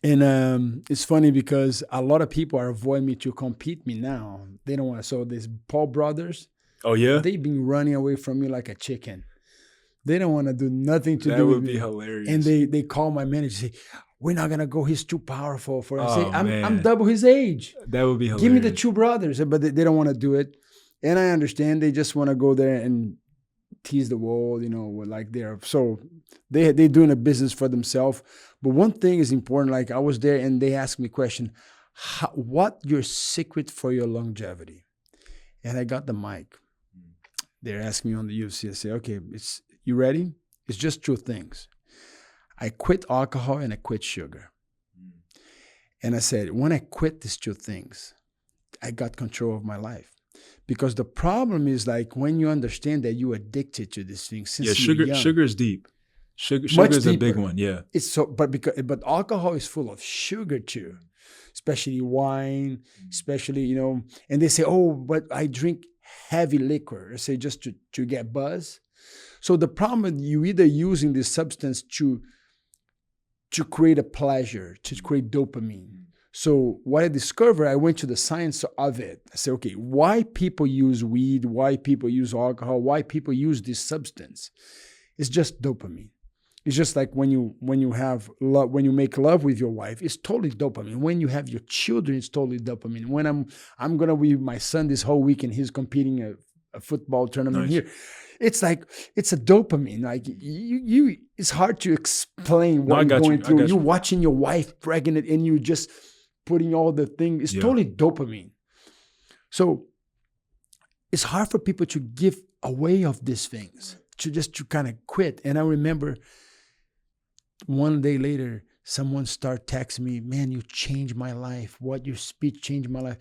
And it's funny because a lot of people are avoiding me to compete me now. They don't want to. So these Paul brothers, oh yeah, they've been running away from me like a chicken. They don't want to do nothing to do with me. That would be hilarious. And they call my manager and say, we're not going to go. He's too powerful for us. I'm double his age. That would be hilarious. Give me the two brothers. But they don't want to do it. And I understand. They just want to go there and tease the world, like they're doing a business for themselves. But one thing is important. Like I was there and they asked me a question, what your secret for your longevity? And I got the mic. They're asking me on the UFC. I say, okay, you ready? It's just two things. I quit alcohol and I quit sugar. And I said, when I quit these two things, I got control of my life. Because the problem is like when you understand that you're addicted to these things. Since sugar is deep. Sugar is a big one. Yeah. It's so, but alcohol is full of sugar too, especially wine, especially, and they say, oh, but I drink heavy liquor. I say just to get buzz. So the problem is you either using this substance to create a pleasure, to create dopamine. So what I discovered, I went to the science of it. I said, okay, why people use weed, why people use alcohol, why people use this substance? It's just dopamine. It's just like when you have love, when you make love with your wife, it's totally dopamine. When you have your children, it's totally dopamine. When I'm gonna be with my son this whole week and he's competing a football tournament here. It's like, it's a dopamine. Like you it's hard to explain what you're going through. You're watching your wife pregnant and you just putting all the things. It's totally dopamine. So it's hard for people to give away of these things, to kind of quit. And I remember one day later, someone started texting me, man, you changed my life. What your speech changed my life.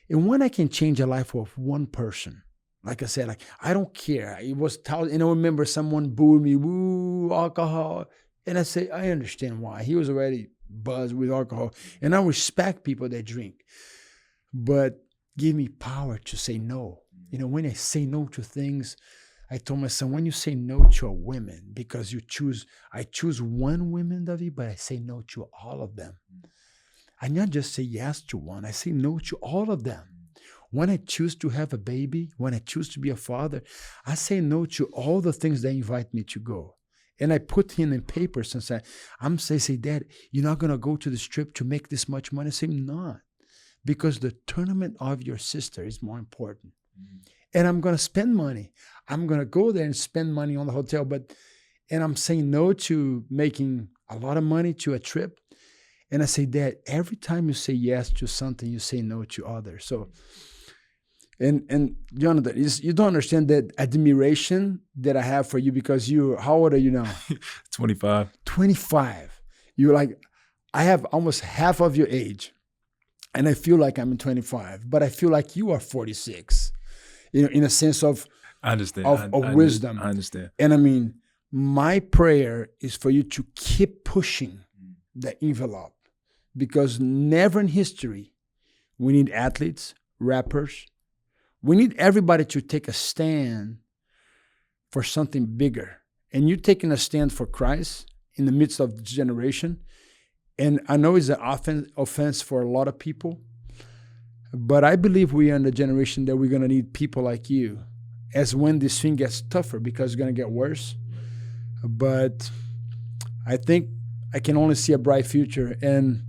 And when I can change the life of one person, like I said, like I don't care. It was, and I remember someone booed me, woo, alcohol. And I say, I understand why. He was already buzzed with alcohol. And I respect people that drink. But give me power to say no. When I say no to things, I told my son, when you say no to a woman, because I choose one woman, David, but I say no to all of them. I not just say yes to one, I say no to all of them. When I choose to have a baby, when I choose to be a father, I say no to all the things they invite me to go. And I put him in paper since I'm say, Dad, you're not going to go to this trip to make this much money? I say, not. Because the tournament of your sister is more important. And I'm going to spend money. I'm going to go there and spend money on the hotel. And I'm saying no to making a lot of money to a trip. And I say, Dad, every time you say yes to something, you say no to others. So, and Jonathan, you don't understand that admiration that I have for you, because how old are you now? 25. 25. You're like, I have almost half of your age. And I feel like I'm 25, but I feel like you are 46, in a sense of, I understand. of wisdom. I understand. And I mean, my prayer is for you to keep pushing the envelope, because never in history, we need athletes, rappers. We need everybody to take a stand for something bigger. And you're taking a stand for Christ in the midst of the generation. And I know it's an offense for a lot of people, but I believe we are in the generation that we're going to need people like you, as when this thing gets tougher, because it's going to get worse. But I think I can only see a bright future. And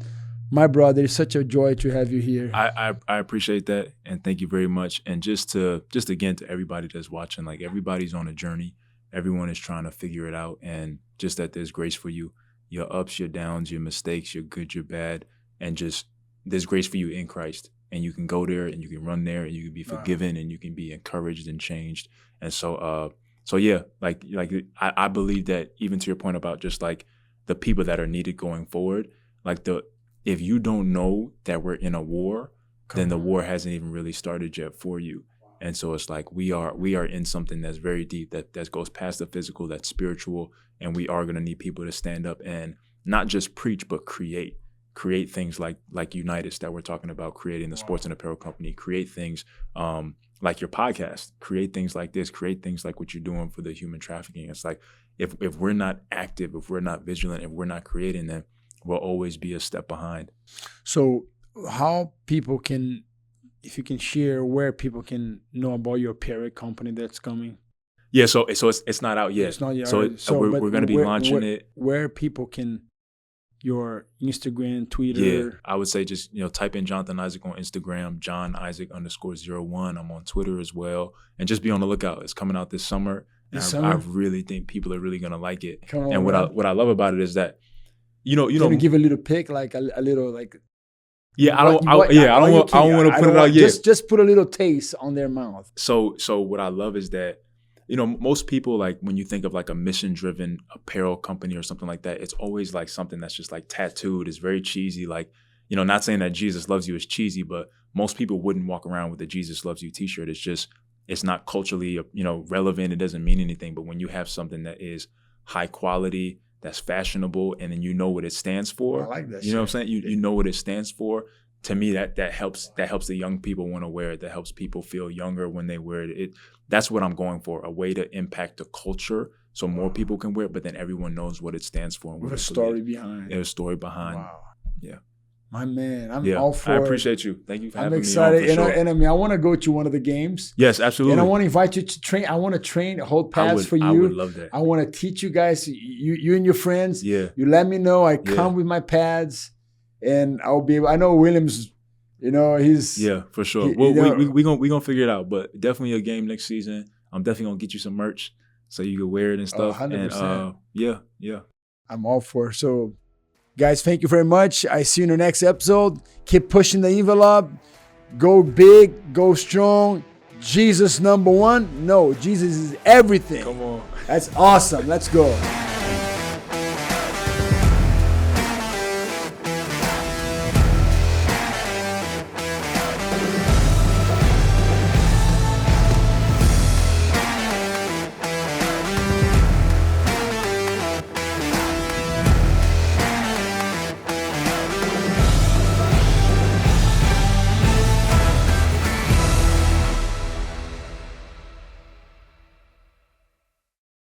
my brother, it's such a joy to have you here. I appreciate that, and thank you very much. And just again to everybody that's watching, like, everybody's on a journey. Everyone is trying to figure it out, and just that there's grace for you. Your ups, your downs, your mistakes, your good, your bad, and just there's grace for you in Christ. And you can go there, and you can run there, and you can be forgiven, and you can be encouraged and changed. And so yeah, like I believe that, even to your point about just like the people that are needed going forward, like if you don't know that we're in a war, then the war hasn't even really started yet for you. And so it's like we are in something that's very deep, that goes past the physical, that's spiritual, and we are going to need people to stand up and not just preach, but create things like Unitas that we're talking about, creating the sports and apparel company, create things like your podcast, create things like this, create things like what you're doing for the human trafficking. It's like if we're not active, if we're not vigilant, if we're not creating them, we'll always be a step behind. So how people can, if you can share where people can know about your apparel company that's coming. Yeah, so it's not out yet. It's not yet. So we're going to be launching it. Where people can, your Instagram, Twitter. Yeah, I would say just, type in Jonathan Isaac on Instagram, John Isaac _01. I'm on Twitter as well. And just be on the lookout. It's coming out this summer. I really think people are really going to like it. Come on, and what I love about it is that, can you give a little pic, like a little, like. Yeah, I don't want to put it out yet. Just put a little taste on their mouth. So what I love is that, most people, like, when you think of like a mission-driven apparel company or something like that, it's always like something that's just like tattooed. It's very cheesy. Like, not saying that Jesus Loves You is cheesy, but most people wouldn't walk around with a Jesus Loves You t-shirt. It's not culturally, relevant. It doesn't mean anything. But when you have something that is high quality, that's fashionable, and then you know what it stands for. I like that. You know what I'm saying? You know what it stands for. To me, that helps the young people want to wear it. That helps people feel younger when they wear it. That's what I'm going for, a way to impact the culture so more people can wear it, but then everyone knows what it stands for. And with a story behind. There's a story behind. Wow. Yeah. My man, I'm all for it. I appreciate you. Thank you for having me. I'm excited. On for sure. And I mean, I want to go to one of the games. Yes, absolutely. And I want to invite you to train. I want to train, hold pads for you. I would love that. I want to teach you guys, you and your friends. Yeah. You let me know. I come with my pads, and I'll be able. I know Williams, he's. Yeah, for sure. We're gonna figure it out, but definitely a game next season. I'm definitely gonna get you some merch so you can wear it and stuff. 100%. And yeah. I'm all for it. So, guys, thank you very much. I see you in the next episode. Keep pushing the envelope. Go big, go strong. Jesus #1. No, Jesus is everything. Come on. That's awesome. Let's go.